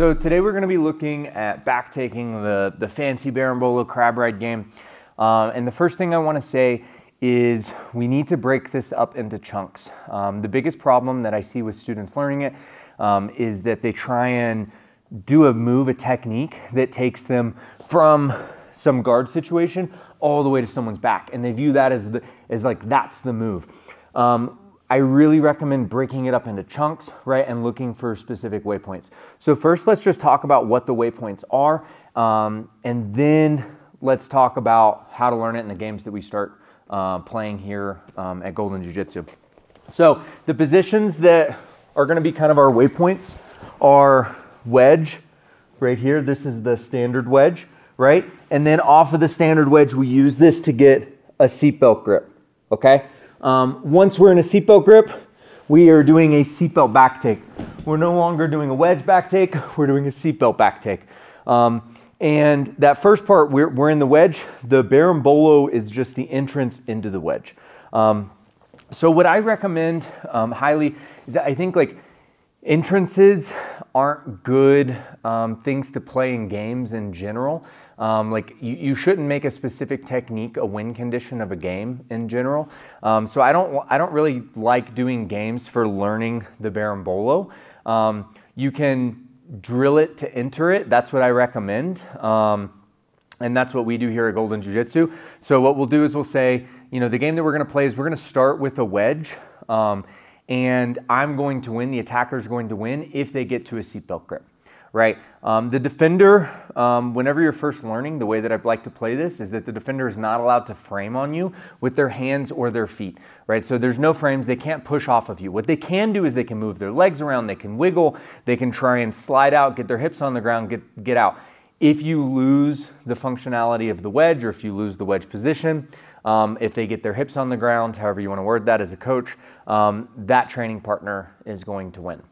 So today we're going to be looking at Backtaking, the fancy Berimbolo crab ride game. And the first thing I want to say is we need to break this up into chunks. The biggest problem that I see with students learning it is that they try and do a move, a technique that takes them from some guard situation all the way to someone's back, and they view that as like that's the move. I really recommend breaking it up into chunks, right, and looking for specific waypoints. So first, let's just talk about what the waypoints are, and then let's talk about how to learn it in the games that we start playing here at Golden Jiu-Jitsu. So the positions that are going to be kind of our waypoints are wedge, right here. This is the standard wedge, right? And then off of the standard wedge, we use this to get a seatbelt grip, okay? Once we're in a seatbelt grip, we are doing a seatbelt backtake. We're no longer doing a wedge backtake, we're doing a seatbelt backtake. And that first part, we're in the wedge. The Berimbolo is just the entrance into the wedge. So what I recommend highly is that I think like entrances aren't good things to play in games in general. Like you shouldn't make a specific technique a win condition of a game in general. So I don't really like doing games for learning the Berimbolo. You can drill it to enter it. That's what I recommend. And that's what we do here at Golden Jiu-Jitsu. So what we'll do is we'll say, you know, the game that we're going to play is we're going to start with a wedge. And I'm going to win, the attacker is going to win if they get to a seatbelt grip, right? The defender, whenever you're first learning, the way that I'd like to play this is that the defender is not allowed to frame on you with their hands or their feet, right? So there's no frames, they can't push off of you. What they can do is they can move their legs around, they can wiggle, they can try and slide out, get their hips on the ground, get out. If you lose the functionality of the wedge, or if you lose the wedge position, if they get their hips on the ground, however you want to word that as a coach, that training partner is going to win.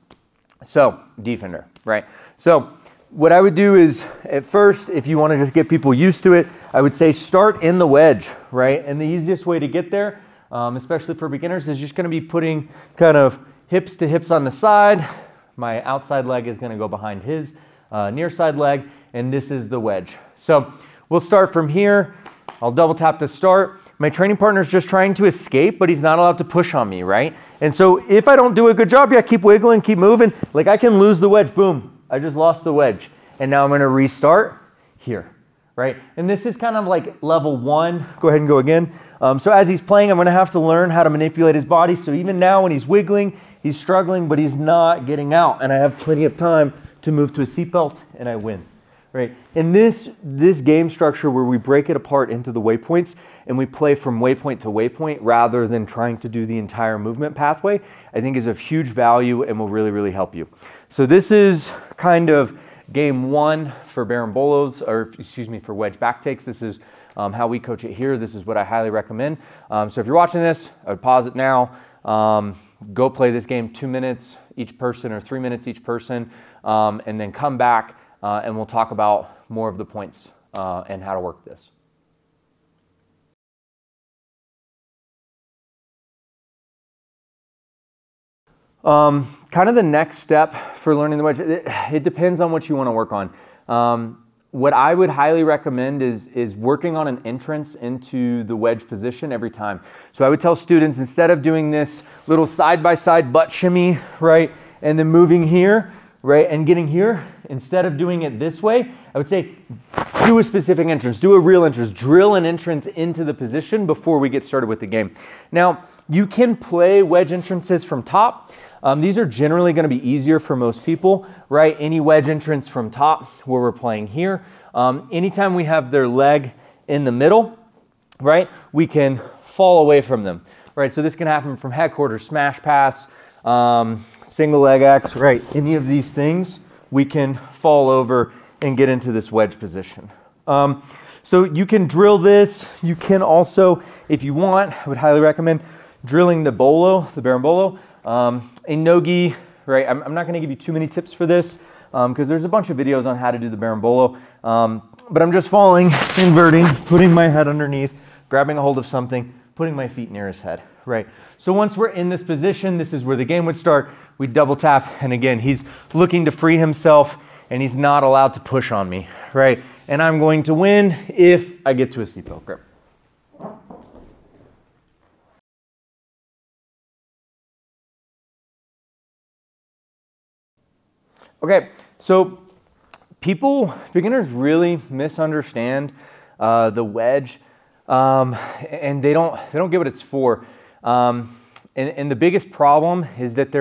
So, defender, right? So, what I would do is, at first, if you want to just get people used to it, I would say start in the wedge, right? And the easiest way to get there, especially for beginners, is just going to be putting kind of hips to hips on the side. My outside leg is going to go behind his near side leg, and this is the wedge. So, we'll start from here. I'll double tap to start. My training partner is just trying to escape, but he's not allowed to push on me, right? And so if I don't do a good job, yeah, keep wiggling, keep moving. Like I can lose the wedge, boom, I just lost the wedge. And now I'm gonna restart here, right? And this is kind of like level 1. Go ahead and go again. So as he's playing, I'm gonna have to learn how to manipulate his body. So even now when he's wiggling, he's struggling, but he's not getting out. And I have plenty of time to move to a seatbelt and I win. Right. And this game structure where we break it apart into the waypoints and we play from waypoint to waypoint rather than trying to do the entire movement pathway, I think is of huge value and will really, really help you. So this is kind of game 1 for Berimbolos, or excuse me, for wedge backtakes. This is how we coach it here. This is what I highly recommend. So if you're watching this, I would pause it now. Go play this game 2 minutes each person or 3 minutes each person, and then come back. And we'll talk about more of the points and how to work this. Kind of the next step for learning the wedge, it depends on what you want to work on. What I would highly recommend is working on an entrance into the wedge position every time. So I would tell students, instead of doing this little side-by-side butt shimmy, right, and then moving here, right, and getting here, instead of doing it this way, I would say do a specific entrance, do a real entrance, drill an entrance into the position before we get started with the game. Now, you can play wedge entrances from top. These are generally going to be easier for most people, right? Any wedge entrance from top where we're playing here. Anytime we have their leg in the middle, right, we can fall away from them, right? So this can happen from headquarters, smash pass, single leg X, right? Any of these things, we can fall over and get into this wedge position. So you can drill this. You can also, if you want, I would highly recommend drilling the bolo, the Berimbolo. A no-gi, right? I'm not going to give you too many tips for this because there's a bunch of videos on how to do the Berimbolo. But I'm just falling, inverting, putting my head underneath, grabbing a hold of something, putting my feet near his head, right? So once we're in this position, this is where the game would start. We double tap, and again, he's looking to free himself and he's not allowed to push on me, right? And I'm going to win if I get to a seatbelt grip. Okay, so beginners really misunderstand the wedge, and they don't get what it's for. And the biggest problem is that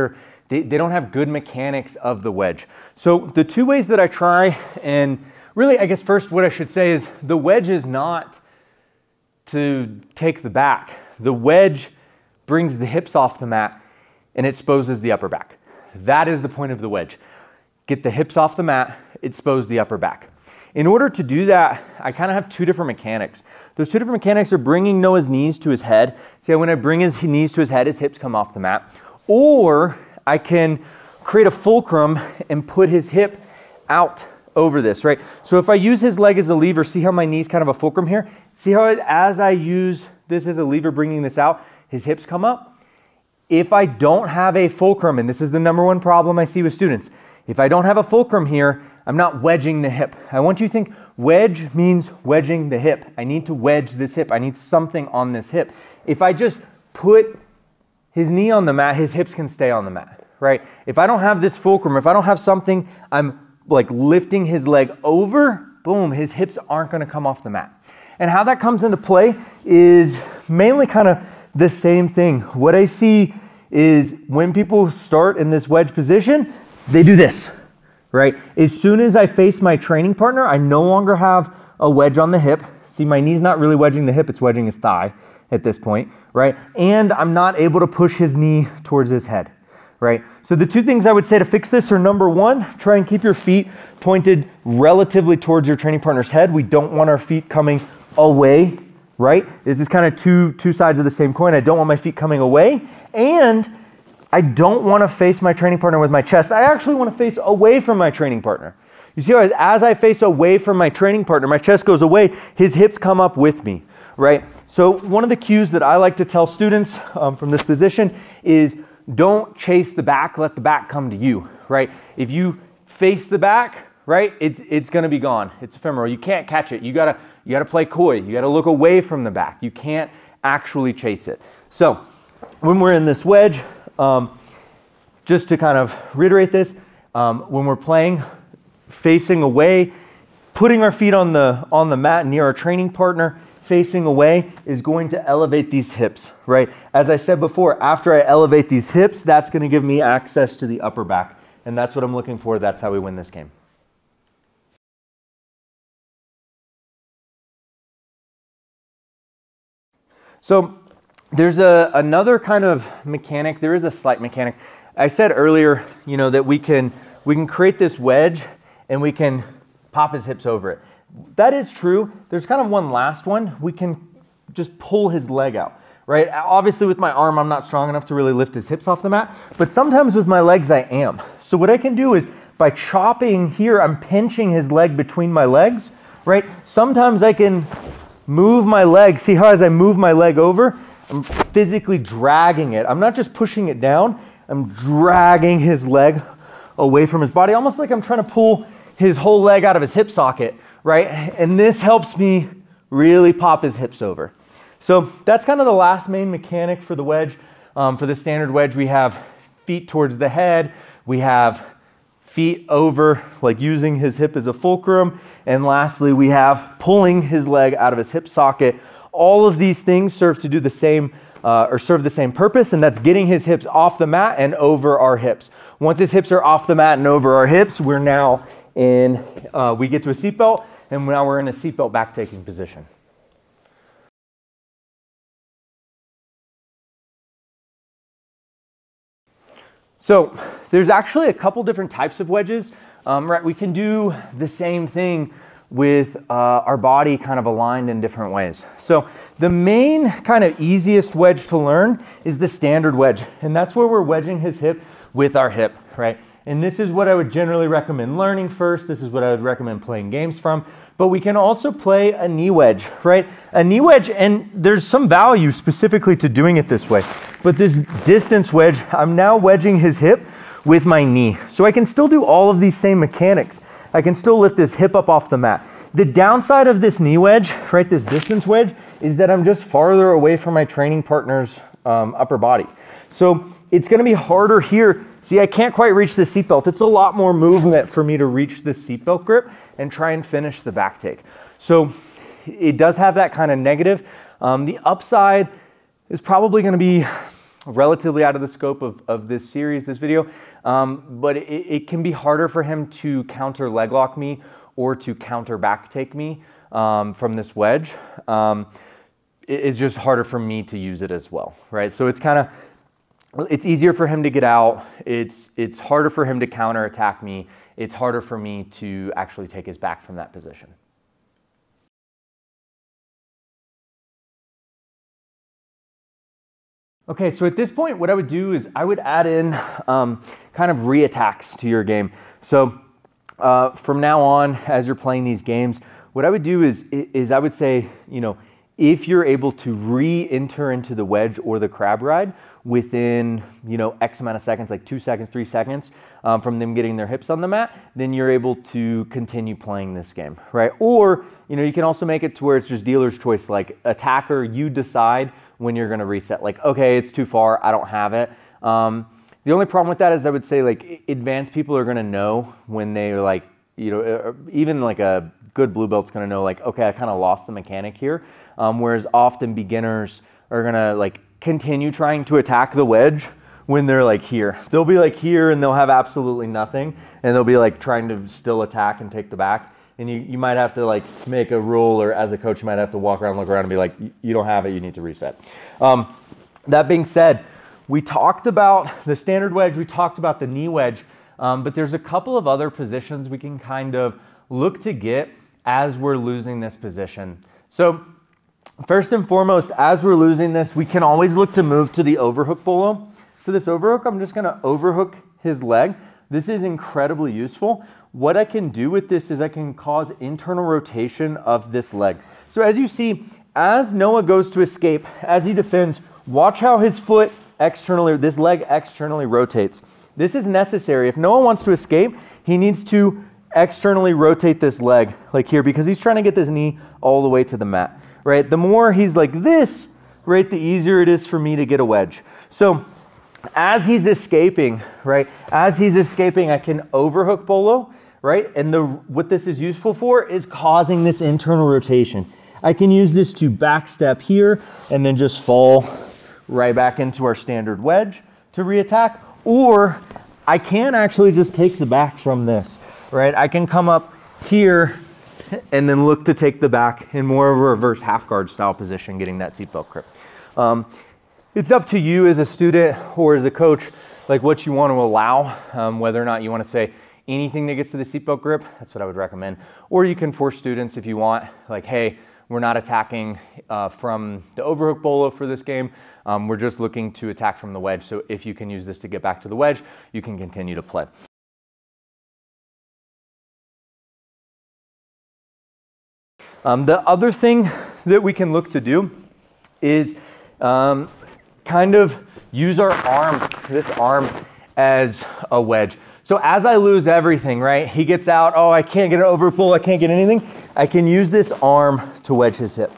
they don't have good mechanics of the wedge. So the two ways that I try, and really I guess first what I should say is the wedge is not to take the back. The wedge brings the hips off the mat and exposes the upper back. That is the point of the wedge. Get the hips off the mat, expose the upper back. In order to do that, I kind of have two different mechanics. Those two different mechanics are bringing Noah's knees to his head. See how when I bring his knees to his head, his hips come off the mat. Or I can create a fulcrum and put his hip out over this, right? So if I use his leg as a lever, see how my knee's kind of a fulcrum here? See how as I use this as a lever, bringing this out, his hips come up? If I don't have a fulcrum, and this is the #1 problem I see with students, if I don't have a fulcrum here, I'm not wedging the hip. I want you to think wedge means wedging the hip. I need to wedge this hip. I need something on this hip. If I just put his knee on the mat, his hips can stay on the mat, right? If I don't have this fulcrum, if I don't have something, I'm like lifting his leg over, boom, his hips aren't gonna come off the mat. And how that comes into play is mainly kind of the same thing. What I see is when people start in this wedge position, they do this, right? As soon as I face my training partner, I no longer have a wedge on the hip. See, my knee's not really wedging the hip, it's wedging his thigh at this point, right? And I'm not able to push his knee towards his head, right? So the two things I would say to fix this are #1, try and keep your feet pointed relatively towards your training partner's head. We don't want our feet coming away, right? This is kind of two sides of the same coin. I don't want my feet coming away, and I don't want to face my training partner with my chest. I actually want to face away from my training partner. You see how as I face away from my training partner, my chest goes away, his hips come up with me, right? So one of the cues that I like to tell students from this position is don't chase the back, let the back come to you, right? If you face the back, right, it's going to be gone. It's ephemeral. You can't catch it. You gotta play coy. You gotta look away from the back. You can't actually chase it. So when we're in this wedge, just to kind of reiterate this, when we're playing, facing away, putting our feet on the mat near our training partner, facing away is going to elevate these hips, right? As I said before, after I elevate these hips, that's going to give me access to the upper back. And that's what I'm looking for. That's how we win this game. So there's another kind of mechanic. There is a slight mechanic. I said earlier, that we can create this wedge and we can pop his hips over it. That is true. There's kind of one last one. We can just pull his leg out, right? Obviously with my arm, I'm not strong enough to really lift his hips off the mat, but sometimes with my legs, I am. So what I can do is by chopping here, I'm pinching his leg between my legs, right? Sometimes I can move my leg. See how as I move my leg over, I'm physically dragging it. I'm not just pushing it down, I'm dragging his leg away from his body, almost like I'm trying to pull his whole leg out of his hip socket, right? And this helps me really pop his hips over. So that's kind of the last main mechanic for the wedge. For the standard wedge, we have feet towards the head, we have feet over, like using his hip as a fulcrum, and lastly, we have pulling his leg out of his hip socket. All of these things serve to do the same, serve the same purpose, and that's getting his hips off the mat and over our hips. Once his hips are off the mat and over our hips, we're now in, we get to a seatbelt, and now we're in a seatbelt back-taking position. So there's actually a couple different types of wedges. Right, we can do the same thing with our body kind of aligned in different ways. So the main kind of easiest wedge to learn is the standard wedge, and that's where we're wedging his hip with our hip, right? And this is what I would generally recommend learning first. This is what I would recommend playing games from. But we can also play a knee wedge, right? A knee wedge, and there's some value specifically to doing it this way. But this distance wedge, I'm now wedging his hip with my knee. So I can still do all of these same mechanics. I can still lift his hip up off the mat. The downside of this knee wedge, right, this distance wedge, is that I'm just farther away from my training partner's upper body. So it's gonna be harder here. See, I can't quite reach the seatbelt. It's a lot more movement for me to reach the seatbelt grip and try and finish the back take. So it does have that kind of negative. The upside is probably gonna be relatively out of the scope of this series, this video, but it can be harder for him to counter leg lock me or to counter back take me from this wedge. It's just harder for me to use it as well, right? So it's easier for him to get out. It's harder for him to counter attack me. It's harder for me to actually take his back from that position. Okay, so at this point, what I would do is I would add in kind of re-attacks to your game. So from now on, as you're playing these games, what I would do is I would say, you know, if you're able to re-enter into the wedge or the crab ride within, you know, X amount of seconds, like 2 seconds, 3 seconds from them getting their hips on the mat, then you're able to continue playing this game, right? Or, you know, you can also make it to where it's just dealer's choice, like attacker, you decide when you're gonna reset. Like, okay, it's too far, I don't have it. The only problem with that is I would say like advanced people are gonna know when they're like, you know, even like a good blue belt's gonna know like, okay, I kind of lost the mechanic here. Whereas often beginners are gonna like continue trying to attack the wedge when they're like here. They'll be like here and they'll have absolutely nothing and they'll be like trying to still attack and take the back. And you might have to like make a rule, or as a coach, you might have to walk around, look around and be like, you don't have it, you need to reset. That being said, we talked about the standard wedge, we talked about the knee wedge, but there's a couple of other positions we can kind of look to get as we're losing this position. So first and foremost, as we're losing this, we can always look to move to the overhook bolo. So this overhook, I'm just gonna overhook his leg. This is incredibly useful. What I can do with this is I can cause internal rotation of this leg. So as you see, as Noah goes to escape, as he defends, watch how his foot externally, this leg externally rotates. This is necessary. If Noah wants to escape, he needs to externally rotate this leg, like here, because he's trying to get this knee all the way to the mat, right? The more he's like this, right, the easier it is for me to get a wedge. So as he's escaping, right, as he's escaping, I can overhook bolo, right? And what this is useful for is causing this internal rotation. I can use this to back step here and then just fall right back into our standard wedge to re-attack, or I can actually just take the back from this, right? I can come up here and then look to take the back in more of a reverse half guard style position, getting that seatbelt grip. It's up to you as a student or as a coach, like what you want to allow, whether or not you want to say anything that gets to the seatbelt grip, that's what I would recommend. Or you can force students if you want, like, hey, we're not attacking from the overhook bolo for this game. We're just looking to attack from the wedge. So if you can use this to get back to the wedge, you can continue to play. The other thing that we can look to do is kind of use our arm, this arm, as a wedge. So as I lose everything, right, he gets out, oh, I can't get an overhook bolo, I can't get anything, I can use this arm to wedge his hip.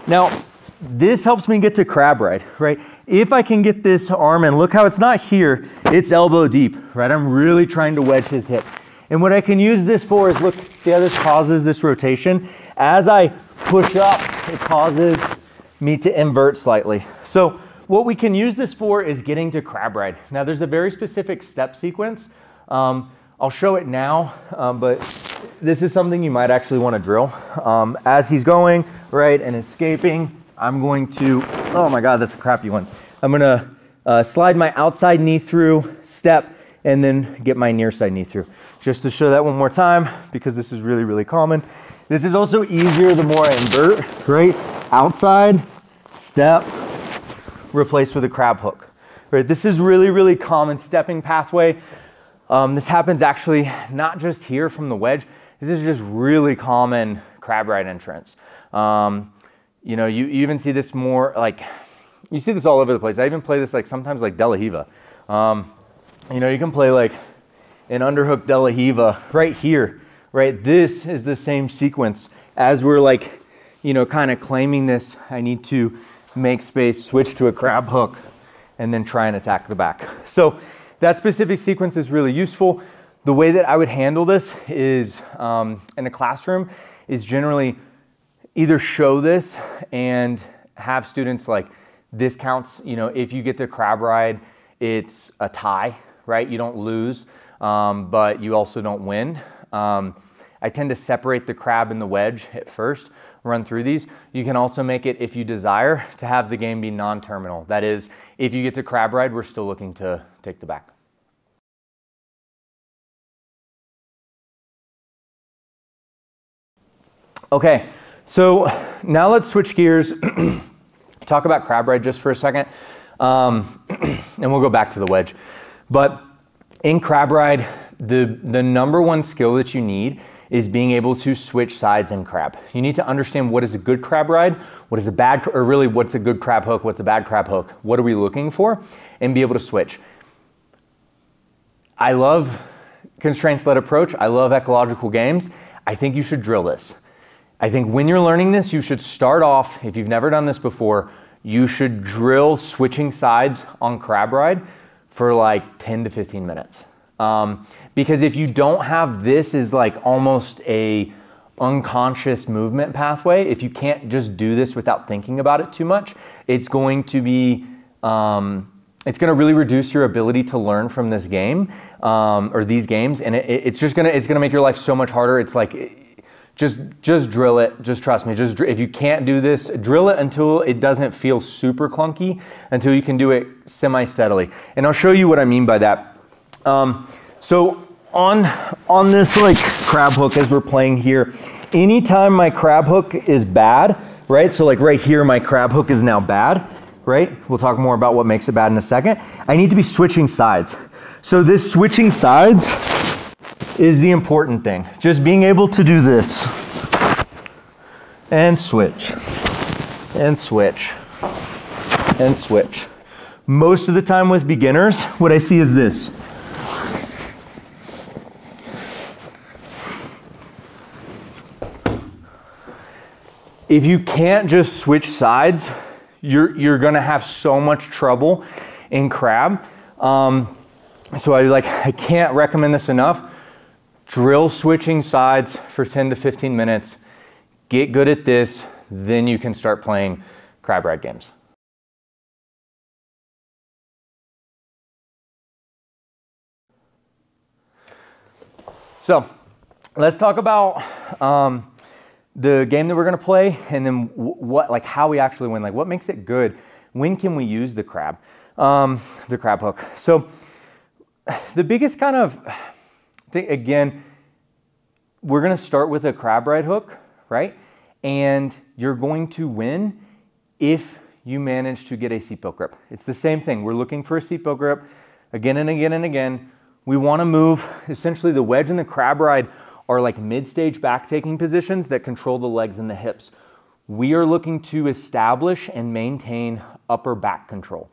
Now, this helps me get to crab ride, right? If I can get this arm, and look how it's not here, it's elbow deep, right? I'm really trying to wedge his hip. And what I can use this for is, look, see how this causes this rotation? As I push up, it causes me to invert slightly. So what we can use this for is getting to crab ride. Now there's a very specific step sequence. I'll show it now, but this is something you might actually want to drill. As he's going, right, and escaping, I'm going to, oh my God, that's a crappy one. I'm gonna slide my outside knee through, step, and then get my near side knee through. Just to show that one more time, because this is really, really common. This is also easier the more I invert, right? Outside, step, replace with a crab hook, right? This is really, really common stepping pathway. This happens actually not just here from the wedge. This is just really common crab ride entrance. You know, you even see this more like, you see this all over the place. I even play this like sometimes like De La Hiva. You know, you can play like an underhook De La Hiva right here, right? This is the same sequence as we're like, you know, kind of claiming this. I need to make space, switch to a crab hook, and then try and attack the back. So that specific sequence is really useful. The way that I would handle this is in a classroom is generally either show this and have students like, this counts, you know, if you get to crab ride, it's a tie, right? You don't lose, but you also don't win. I tend to separate the crab and the wedge at first, run through these. You can also make it, if you desire, to have the game be non-terminal. That is, if you get to crab ride, we're still looking to take the back. Okay, so now let's switch gears, talk about crab ride just for a second, and we'll go back to the wedge. But in crab ride, the number one skill that you need is being able to switch sides in crab. You need to understand what is a good crab ride, what is a bad, or really what's a good crab hook, what's a bad crab hook, what are we looking for, and be able to switch. I love constraints-led approach. I love ecological games. I think you should drill this. I think when you're learning this, you should start off, if you've never done this before, you should drill switching sides on crab ride for like 10 to 15 minutes. Because if you don't have this as like almost a unconscious movement pathway, if you can't just do this without thinking about it too much, it's going to be, it's going to really reduce your ability to learn from this game, or these games. And it's just gonna, it's gonna make your life so much harder. It's like, just drill it. Just trust me. If you can't do this, drill it until it doesn't feel super clunky, until you can do it semi-steadily. And I'll show you what I mean by that. So on this like crab hook as we're playing here, anytime my crab hook is bad, right? So like right here, my crab hook is now bad, right? We'll talk more about what makes it bad in a second. I need to be switching sides. So this switching sides is the important thing. Just being able to do this and switch and switch and switch. Most of the time with beginners, what I see is this. If you can't just switch sides, you're gonna have so much trouble in crab. So I can't recommend this enough. Drill switching sides for 10 to 15 minutes. Get good at this, then you can start playing crab ride games. So let's talk about the game that we're gonna play, and then how we actually win, like what makes it good. When can we use the crab hook? So the biggest kind of thing, again, we're gonna start with a crab ride hook, right? And you're going to win if you manage to get a seatbelt grip. It's the same thing. We're looking for a seatbelt grip again and again and again. We wanna move, essentially the wedge and the crab ride are like mid-stage back-taking positions that control the legs and the hips. We are looking to establish and maintain upper back control.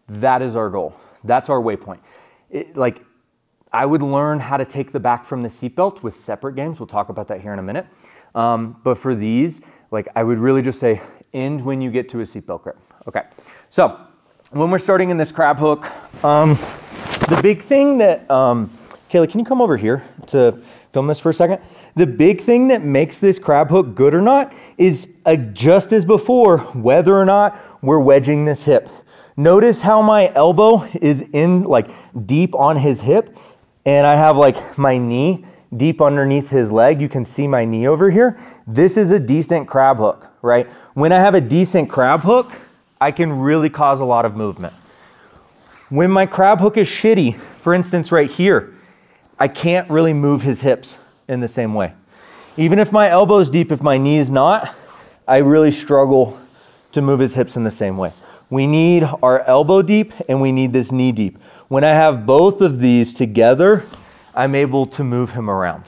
That is our goal. That's our waypoint. I would learn how to take the back from the seatbelt with separate games. We'll talk about that here in a minute. But for these, I would really just say end when you get to a seatbelt grip. Okay, so when we're starting in this crab hook, the big thing that, Kayla, can you come over here to film this for a second? The big thing that makes this crab hook good or not is just as before, whether or not we're wedging this hip. Notice how my elbow is in deep on his hip, and I have my knee deep underneath his leg. You can see my knee over here. This is a decent crab hook, right? When I have a decent crab hook, I can really cause a lot of movement. When my crab hook is shitty, for instance right here, I can't really move his hips in the same way. Even if my elbow's deep, if my knee is not, I really struggle to move his hips in the same way. We need our elbow deep and we need this knee deep. When I have both of these together, I'm able to move him around.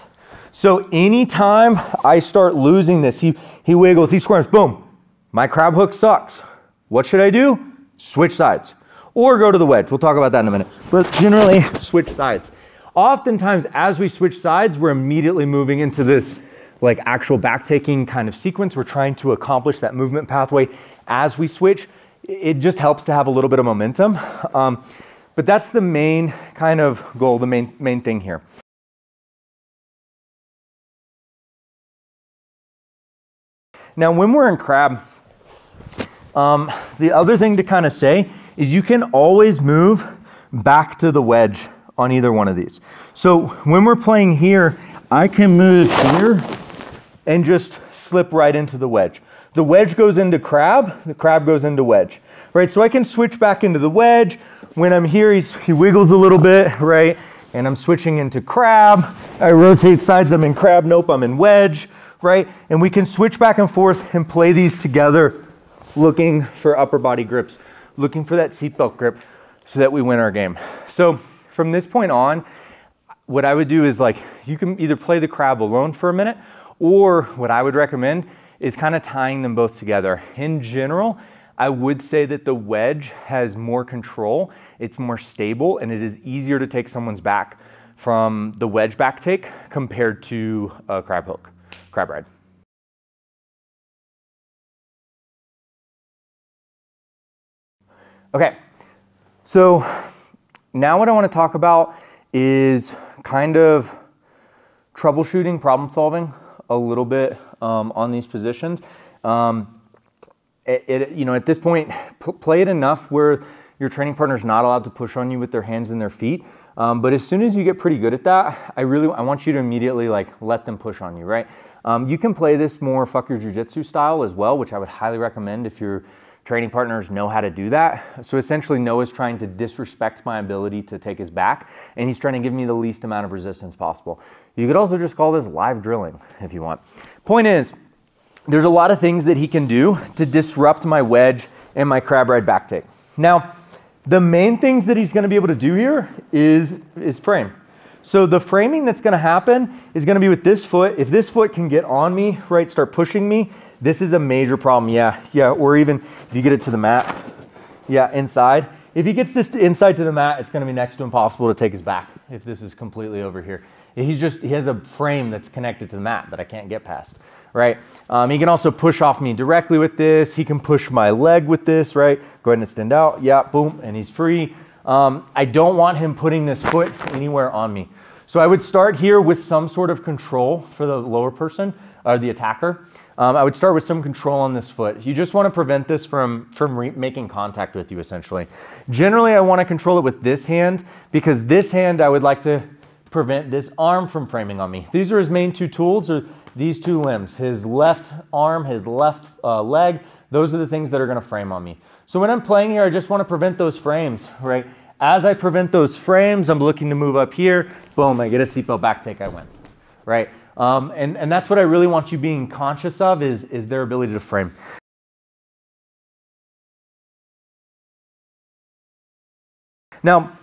So anytime I start losing this, he wiggles, he squirms, boom, my crab hook sucks. What should I do? Switch sides or go to the wedge. We'll talk about that in a minute, but generally switch sides. oftentimes as we switch sides, we're immediately moving into this like actual backtaking kind of sequence. We're trying to accomplish that movement pathway as we switch. It just helps to have a little bit of momentum. But that's the main kind of goal, the main thing here. Now, when we're in crab, the other thing to kind of say is you can always move back to the wedge on either one of these. So when we're playing here, I can move here and just slip right into the wedge. The wedge goes into crab, the crab goes into wedge, right? So I can switch back into the wedge. When I'm here, he wiggles a little bit, right? And I'm switching into crab. I rotate sides, I'm in crab, nope, I'm in wedge, right? And we can switch back and forth and play these together, looking for upper body grips, looking for that seatbelt grip so that we win our game. So from this point on, what I would do is like, you can either play the crab alone for a minute, or what I would recommend is kind of tying them both together. In general, I would say that the wedge has more control, it's more stable, and it is easier to take someone's back from the wedge back take compared to a crab ride. Okay, so now what I want to talk about is kind of troubleshooting, problem solving a little bit on these positions. You know, at this point, play it enough where your training partner's not allowed to push on you with their hands and their feet. But as soon as you get pretty good at that, I want you to immediately like let them push on you, right? You can play this more fuck your jiu-jitsu style as well, which I would highly recommend if your training partners know how to do that. So essentially Noah's trying to disrespect my ability to take his back, and he's trying to give me the least amount of resistance possible. You could also just call this live drilling if you want. Point is, there's a lot of things that he can do to disrupt my wedge and my crab ride back take. Now, the main things that he's gonna be able to do here is frame. So the framing that's gonna happen is gonna be with this foot. If this foot can get on me, right, start pushing me, this is a major problem, yeah, or even if you get it to the mat, yeah, inside. If he gets this inside to the mat, it's gonna be next to impossible to take his back if this is completely over here. He has a frame that's connected to the mat that I can't get past, right? He can also push off me directly with this. He can push my leg with this, right? Go ahead and extend out, yeah, boom, and he's free. I don't want him putting this foot anywhere on me. So I would start here with some sort of control for the lower person, or the attacker. I would start with some control on this foot. You just want to prevent this from making contact with you, essentially. Generally, I want to control it with this hand, because this hand, I would like to prevent this arm from framing on me. These are his main two tools, or these two limbs. His left arm, his left leg, those are the things that are going to frame on me. So when I'm playing here, I just want to prevent those frames, right? As I prevent those frames, I'm looking to move up here. Boom, I get a seatbelt back take, I win, right? And that's what I really want you being conscious of is their ability to frame. Now,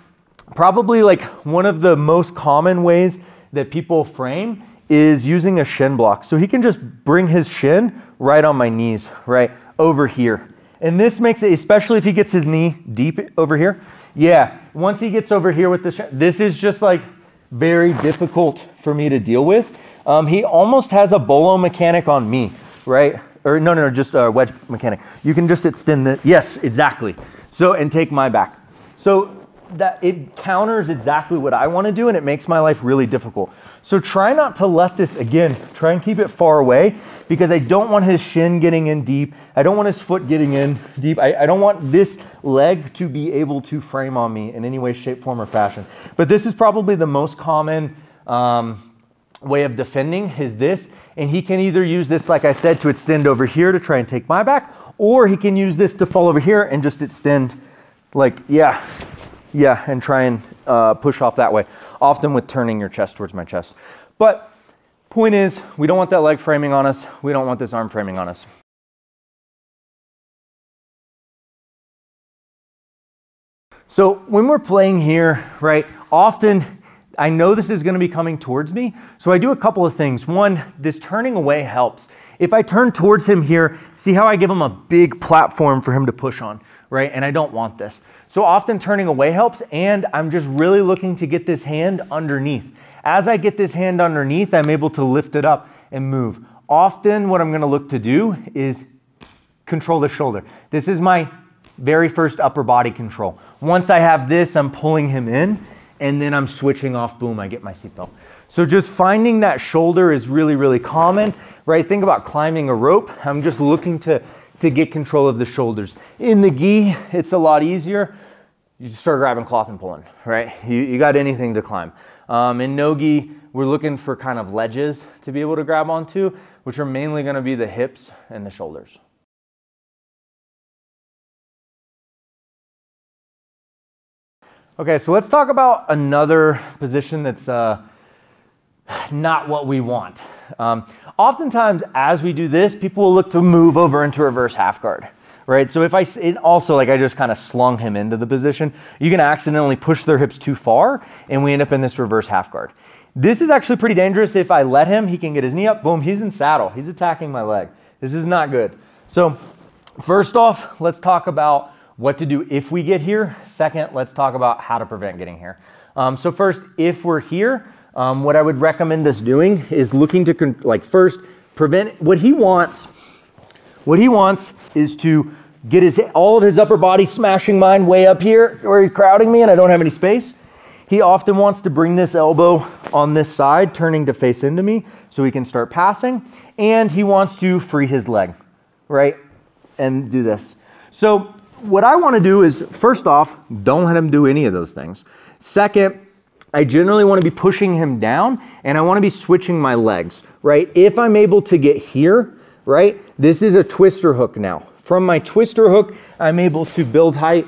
probably like one of the most common ways that people frame is using a shin block. So he can just bring his shin right on my knees, right over here. And this makes it, especially if he gets his knee deep over here. Yeah, once he gets over here with the shin, this is just like very difficult for me to deal with. He almost has a bolo mechanic on me, right? Or no, just a wedge mechanic. You can just extend the, yes, exactly. So, and take my back. So that it counters exactly what I want to do, and it makes my life really difficult. So try not to let this, again, try and keep it far away, because I don't want his shin getting in deep. I don't want his foot getting in deep. I don't want this leg to be able to frame on me in any way, shape, form, or fashion. But this is probably the most common way of defending is this. And he can either use this, like I said, to extend over here to try and take my back, or he can use this to fall over here and just extend like, yeah, and try and push off that way, often with turning your chest towards my chest. But point is, we don't want that leg framing on us. We don't want this arm framing on us. So when we're playing here, right, often I know this is going to be coming towards me, so I do a couple of things. One, this turning away helps. If I turn towards him here, see how I give him a big platform for him to push on, right? And I don't want this. So often turning away helps, and I'm just really looking to get this hand underneath. As I get this hand underneath, I'm able to lift it up and move. Often what I'm gonna look to do is control the shoulder. This is my very first upper body control. Once I have this, I'm pulling him in, and then I'm switching off, boom, I get my seatbelt. So just finding that shoulder is really, really common, right? Think about climbing a rope. I'm just looking to get control of the shoulders. In the gi, it's a lot easier. You just start grabbing cloth and pulling, right? You got anything to climb. In no gi, we're looking for kind of ledges to be able to grab onto, which are mainly gonna be the hips and the shoulders. Okay, so let's talk about another position that's not what we want. Oftentimes, as we do this, people will look to move over into reverse half guard, right? So if I just kind of slung him into the position, you can accidentally push their hips too far, and we end up in this reverse half guard. This is actually pretty dangerous. If I let him, he can get his knee up, boom, he's in saddle. He's attacking my leg. This is not good. So first off, let's talk about what to do if we get here. Second, let's talk about how to prevent getting here. So first, if we're here, what I would recommend us doing is looking to first prevent what he wants. What he wants is to get all of his upper body smashing mine way up here where he's crowding me and I don't have any space. He often wants to bring this elbow on this side, turning to face into me so he can start passing. And he wants to free his leg, right? And do this. So what I want to do is, first off, don't let him do any of those things. Second, I generally want to be pushing him down and I want to be switching my legs, right? If I'm able to get here, right? This is a twister hook now. From my twister hook, I'm able to build height,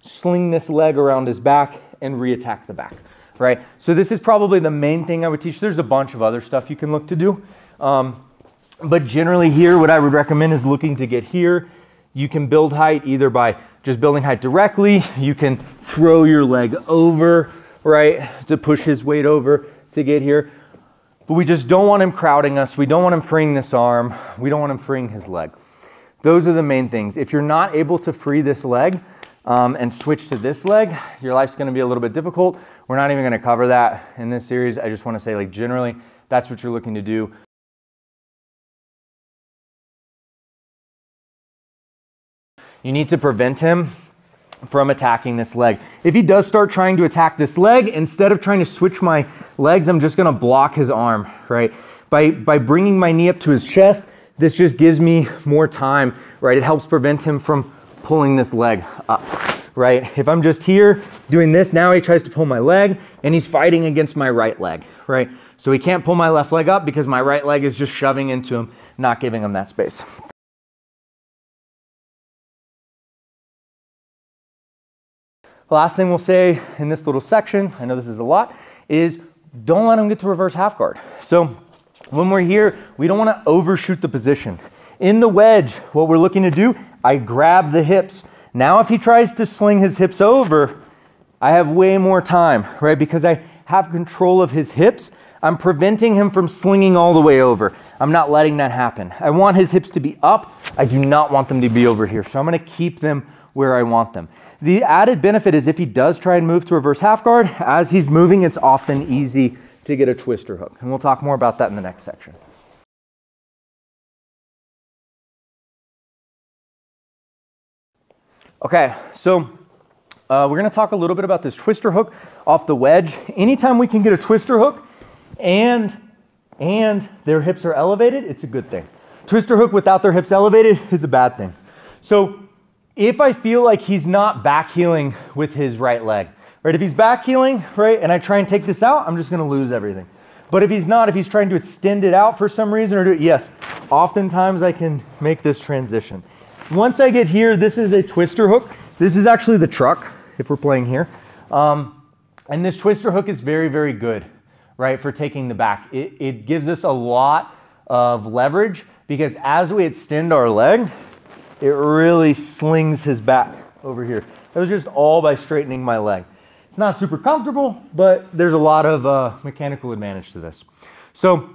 sling this leg around his back and reattack the back, right? So this is probably the main thing I would teach. There's a bunch of other stuff you can look to do. But generally here, what I would recommend is looking to get here. You can build height either by just building height directly. You can throw your leg over, right, to push his weight over to get here. But we just don't want him crowding us. We don't want him freeing this arm. We don't want him freeing his leg. Those are the main things. If you're not able to free this leg and switch to this leg, your life's gonna be a little bit difficult. We're not even gonna cover that in this series. I just wanna say, generally, that's what you're looking to do. You need to prevent him from attacking this leg. If he does start trying to attack this leg, instead of trying to switch my legs, I'm just gonna block his arm, right? By bringing my knee up to his chest, this just gives me more time, right? It helps prevent him from pulling this leg up, right? If I'm just here doing this, now he tries to pull my leg and he's fighting against my right leg, right? So he can't pull my left leg up because my right leg is just shoving into him, not giving him that space. The last thing we'll say in this little section, I know this is a lot, is don't let him get to reverse half guard. So when we're here, we don't want to overshoot the position. In the wedge, what we're looking to do, I grab the hips. Now if he tries to sling his hips over, I have way more time, right? Because I have control of his hips, I'm preventing him from slinging all the way over. I'm not letting that happen. I want his hips to be up. I do not want them to be over here. So I'm going to keep them where I want them. The added benefit is if he does try and move to reverse half guard, as he's moving, it's often easy to get a twister hook. And we'll talk more about that in the next section. Okay, so we're gonna talk a little bit about this twister hook off the wedge. Anytime we can get a twister hook and their hips are elevated, it's a good thing. Twister hook without their hips elevated is a bad thing. So if I feel like he's not back heeling with his right leg, right? If he's back heeling, right, and I try and take this out, I'm just gonna lose everything. But if he's not, if he's trying to extend it out for some reason or do it, yes, oftentimes I can make this transition. Once I get here, this is a twister hook. This is actually the truck, if we're playing here. And this twister hook is very, very good, right, for taking the back. It gives us a lot of leverage because as we extend our leg, it really slings his back over here. That was just all by straightening my leg. It's not super comfortable, but there's a lot of mechanical advantage to this. So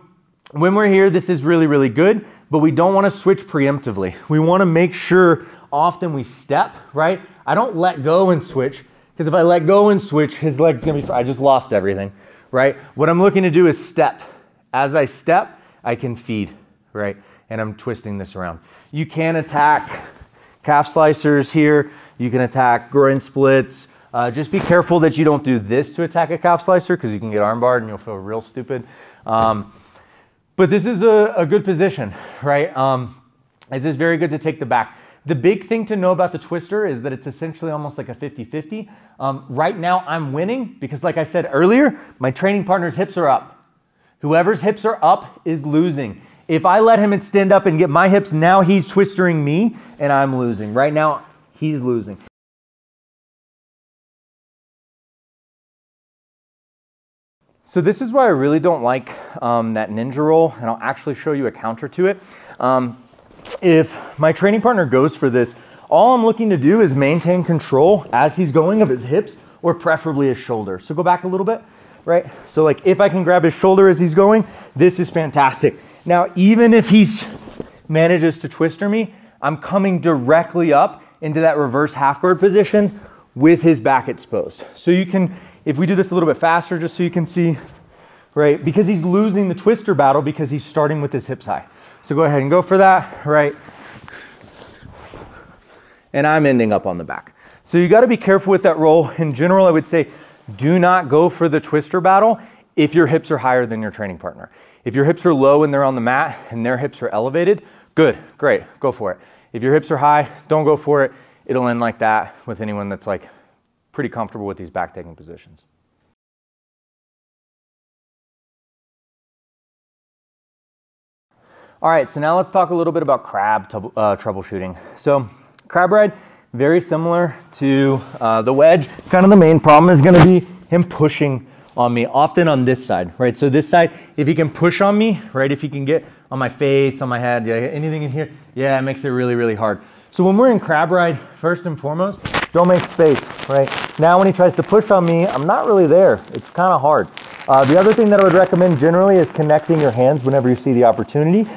when we're here, this is really, really good, but we don't want to switch preemptively. We want to make sure often we step, right? I don't let go and switch, because if I let go and switch, his leg's going to be, I just lost everything, right? What I'm looking to do is step. As I step, I can feed, right? And I'm twisting this around. You can attack calf slicers here. You can attack groin splits. Just be careful that you don't do this to attack a calf slicer, because you can get armbarred and you'll feel real stupid. But this is a good position, right? This is very good to take the back. The big thing to know about the twister is that it's essentially almost like a 50-50. Right now I'm winning because, like I said earlier, my training partner's hips are up. Whoever's hips are up is losing. If I let him extend up and get my hips, now he's twistering me and I'm losing. Right now, he's losing. So this is why I really don't like that ninja roll, and I'll actually show you a counter to it. If my training partner goes for this, all I'm looking to do is maintain control as he's going of his hips, or preferably his shoulder. So go back a little bit, right? So like if I can grab his shoulder as he's going, this is fantastic. Now, even if he manages to twister me, I'm coming directly up into that reverse half guard position with his back exposed. So you can, if we do this a little bit faster, just so you can see, right? Because he's losing the twister battle because he's starting with his hips high. So go ahead and go for that, right? And I'm ending up on the back. So you gotta be careful with that roll. In general, I would say, do not go for the twister battle if your hips are higher than your training partner. If your hips are low and they're on the mat and their hips are elevated, good, great, go for it. If your hips are high, don't go for it. It'll end like that with anyone that's like pretty comfortable with these back-taking positions. All right, so now let's talk a little bit about crab troubleshooting. So crab ride, very similar to the wedge. Kind of the main problem is gonna be him pushing on me, often on this side, right? So this side, if he can push on me, right? If he can get on my face, on my head, yeah, anything in here, yeah, it makes it really, really hard. So when we're in crab ride, first and foremost, don't make space, right? Now when he tries to push on me, I'm not really there. It's kind of hard. The other thing that I would recommend generally is connecting your hands whenever you see the opportunity,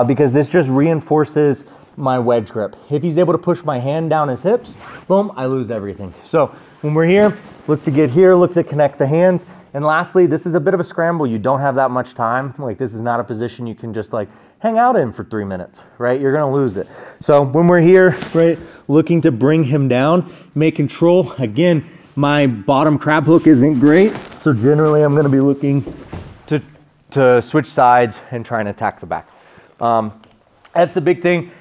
because this just reinforces my wedge grip. If he's able to push my hand down his hips, boom, I lose everything. So when we're here, look to get here, look to connect the hands. And lastly, this is a bit of a scramble. You don't have that much time. Like this is not a position you can just like hang out in for 3 minutes, right? You're gonna lose it. So when we're here, right, looking to bring him down, make control. Again, my bottom crab hook isn't great. So generally I'm gonna be looking to switch sides and try and attack the back. That's the big thing.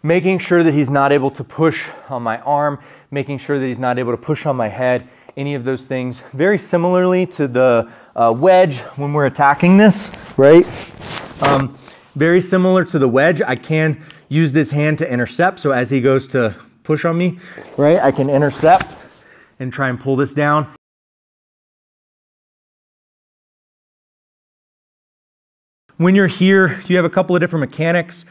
Making sure that he's not able to push on my arm, making sure that he's not able to push on my head, any of those things. Very similarly to the wedge when we're attacking this, right? Very similar to the wedge, I can use this hand to intercept. So as he goes to push on me, right, I can intercept and try and pull this down. When you're here, you have a couple of different mechanics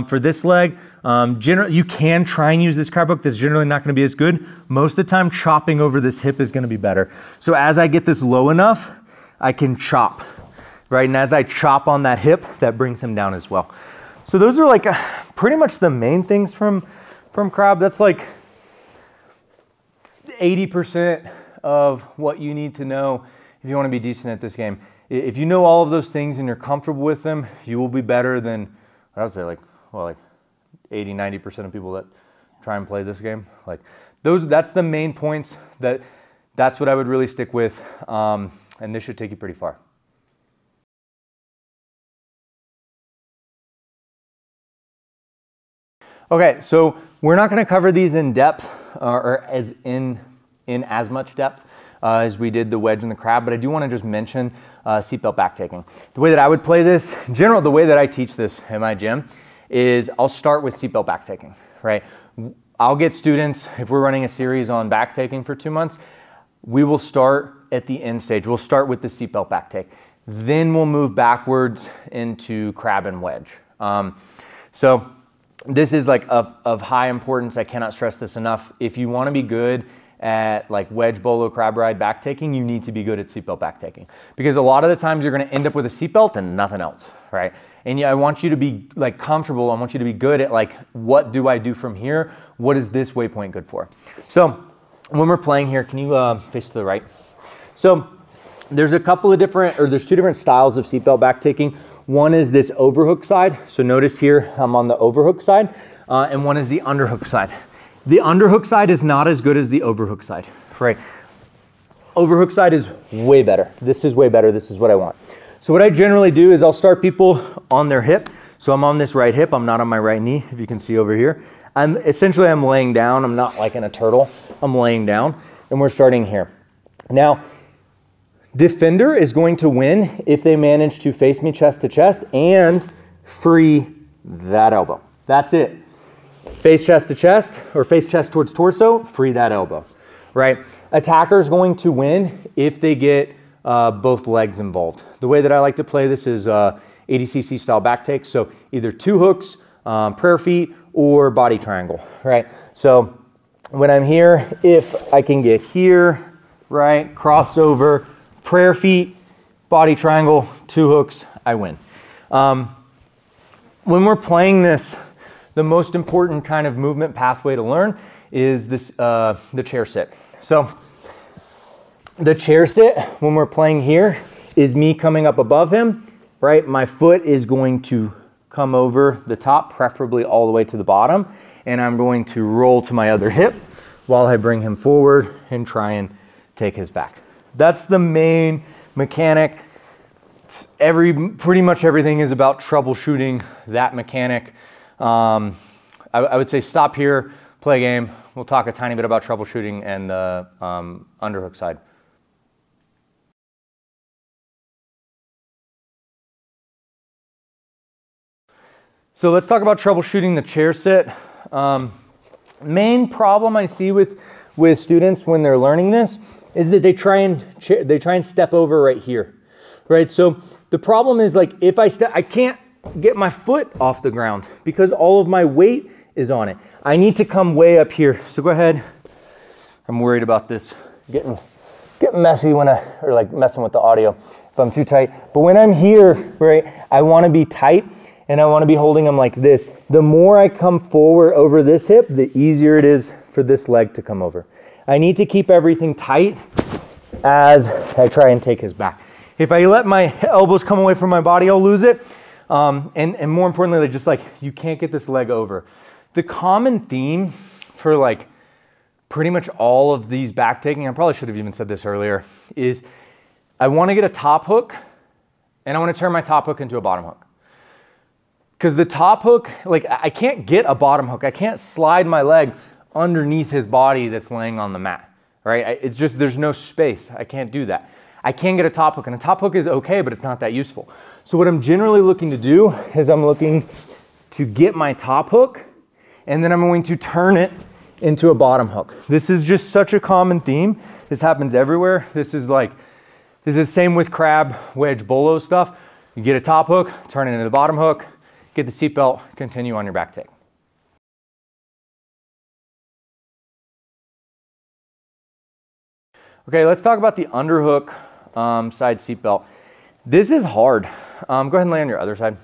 for this leg. You can try and use this crab hook. That's generally not going to be as good. Most of the time, chopping over this hip is going to be better. So as I get this low enough, I can chop, right? And as I chop on that hip, that brings him down as well. So those are like pretty much the main things from crab. That's like 80% of what you need to know if you want to be decent at this game. If you know all of those things and you're comfortable with them, you will be better than, I would say like 80, 90% of people that try and play this game. Like that's the main points. That's what I would really stick with. And this should take you pretty far. Okay, so we're not going to cover these in depth or as in as much depth as we did the wedge and the crab, but I do want to just mention seatbelt backtaking. The way that I would play this, in general, the way that I teach this in my gym is I'll start with seatbelt backtaking, right? I'll get students, if we're running a series on backtaking for 2 months, we will start at the end stage. We'll start with the seatbelt backtake. Then we'll move backwards into crab and wedge. So this is like of high importance. I cannot stress this enough. If you want to be good at like wedge, bolo, crab ride, backtaking, you need to be good at seatbelt backtaking. Because a lot of the times you're gonna end up with a seatbelt and nothing else, right? And yeah, I want you to be like comfortable. I want you to be good at like, what do I do from here? What is this waypoint good for? So when we're playing here, can you face to the right? So there's a couple of different, or there's two different styles of seatbelt backtaking. One is this overhook side. So notice here, I'm on the overhook side, and one is the underhook side. The underhook side is not as good as the overhook side, right? Overhook side is way better. This is way better. This is what I want. So what I generally do is I'll start people on their hip. So I'm on this right hip. I'm not on my right knee, if you can see over here. I'm laying down. I'm not like in a turtle. I'm laying down, and we're starting here. Now, defender is going to win if they manage to face me chest to chest and free that elbow. That's it. Face chest to chest, or face chest towards torso, free that elbow, right? Attacker is going to win if they get both legs involved. The way that I like to play this is 80cc style back take. So either two hooks, prayer feet, or body triangle, right? So when I'm here, if I can get here, right, crossover, prayer feet, body triangle, two hooks, I win. When we're playing this, the most important kind of movement pathway to learn is this, the chair sit. So the chair sit, when we're playing here, is me coming up above him, right? My foot is going to come over the top, preferably all the way to the bottom, and I'm going to roll to my other hip while I bring him forward and try and take his back. That's the main mechanic. Pretty much everything is about troubleshooting that mechanic. I would say stop here, play a game. We'll talk a tiny bit about troubleshooting and the underhook side. So let's talk about troubleshooting the chair sit. Main problem I see with students when they're learning this is that they try and step over right here, right? So the problem is, like, if I can't get my foot off the ground because all of my weight is on it. I need to come way up here. So go ahead. I'm worried about this getting messy or like messing with the audio if I'm too tight. But when I'm here, right, I want to be tight and I want to be holding them like this. The more I come forward over this hip, the easier it is for this leg to come over. I need to keep everything tight as I try and take his back. If I let my elbows come away from my body, I'll lose it. And more importantly, just like, you can't get this leg over. The common theme for like pretty much all of these backtaking, I probably should have even said this earlier, is I want to get a top hook and I want to turn my top hook into a bottom hook. Because the top hook, like, I can't get a bottom hook. I can't slide my leg underneath his body that's laying on the mat, right? It's just, there's no space. I can't do that. I can get a top hook, and a top hook is okay, but it's not that useful. So what I'm generally looking to do is I'm looking to get my top hook, and then I'm going to turn it into a bottom hook. This is just such a common theme. This happens everywhere. This is the same with crab, wedge, bolo stuff. You get a top hook, turn it into the bottom hook, get the seatbelt, continue on your back take. Okay, let's talk about the underhook side seatbelt. This is hard. Go ahead and lay on your other side.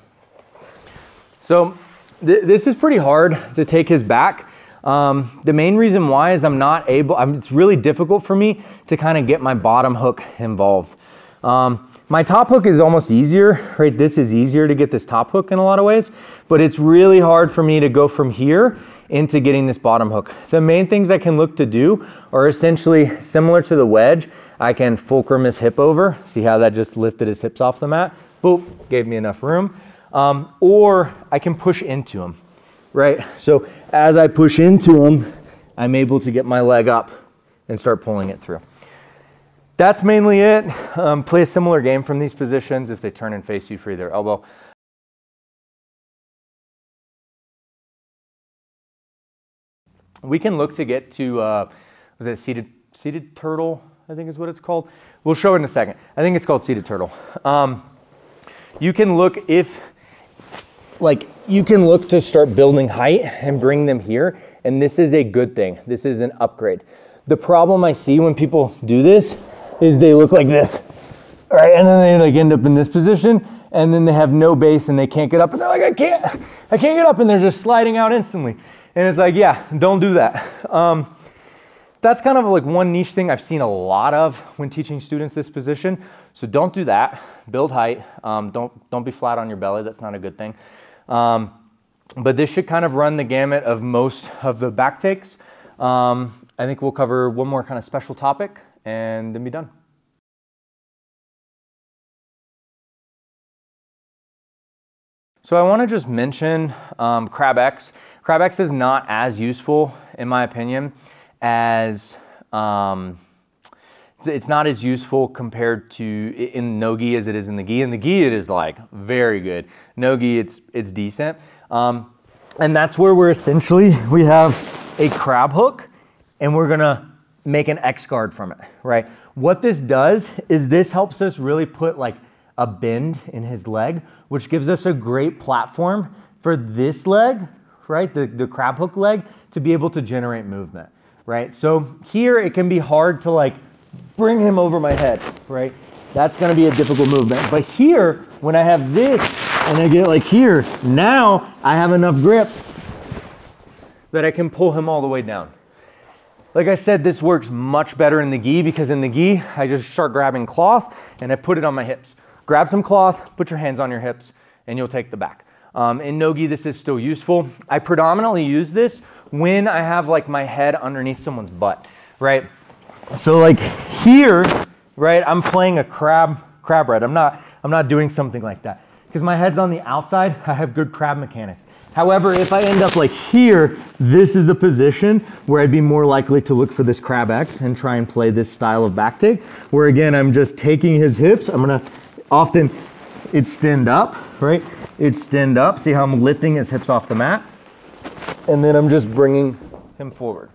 So this is pretty hard to take his back. The main reason why is it's really difficult for me to kind of get my bottom hook involved. My top hook is almost easier, right? This is easier to get this top hook in a lot of ways, but it's really hard for me to go from here into getting this bottom hook. The main things I can look to do are essentially similar to the wedge. I can fulcrum his hip over. See how that just lifted his hips off the mat? Boop, gave me enough room. Or I can push into him, right? So as I push into him, I'm able to get my leg up and start pulling it through. That's mainly it. Play a similar game from these positions. If they turn and face you, free their elbow. We can look to get to, was it seated turtle, I think is what it's called. We'll show it in a second. I think it's called seated turtle. You can look to start building height and bring them here. And this is a good thing. This is an upgrade. The problem I see when people do this is they look like this, right? And then they like end up in this position, and then they have no base and they can't get up, and they're like, I can't get up, and they're just sliding out instantly. And it's like, yeah, don't do that. That's kind of like one niche thing I've seen a lot of when teaching students this position. So don't do that. Build height. Don't be flat on your belly. That's not a good thing. But this should kind of run the gamut of most of the back takes. I think we'll cover one more kind of special topic and then be done. So I want to just mention Crab X. Crab X is not as useful, in my opinion, as it's not as useful compared to in no-gi as it is in the gi. In the gi, it is like very good. No-gi, it's decent. And that's where we have a crab hook, and we're gonna make an X guard from it, right? What this does is this helps us really put like a bend in his leg, which gives us a great platform for this leg, right? The crab hook leg, to be able to generate movement, right? So here it can be hard to like bring him over my head, right? That's gonna be a difficult movement. But here, when I have this and I get like here, now I have enough grip that I can pull him all the way down. Like I said, this works much better in the gi, because in the gi, I just start grabbing cloth and I put it on my hips. Grab some cloth, put your hands on your hips, and you'll take the back. In no-gi, this is still useful. I predominantly use this when I have like my head underneath someone's butt, right? So like here, right, I'm playing a crab ride. I'm not doing something like that, because my head's on the outside. I have good crab mechanics. However, if I end up like here, this is a position where I'd be more likely to look for this crab X and try and play this style of back take, where again, I'm just taking his hips. I'm gonna often, it's stand up, right? It's stand up. See how I'm lifting his hips off the mat? And then I'm just bringing him forward.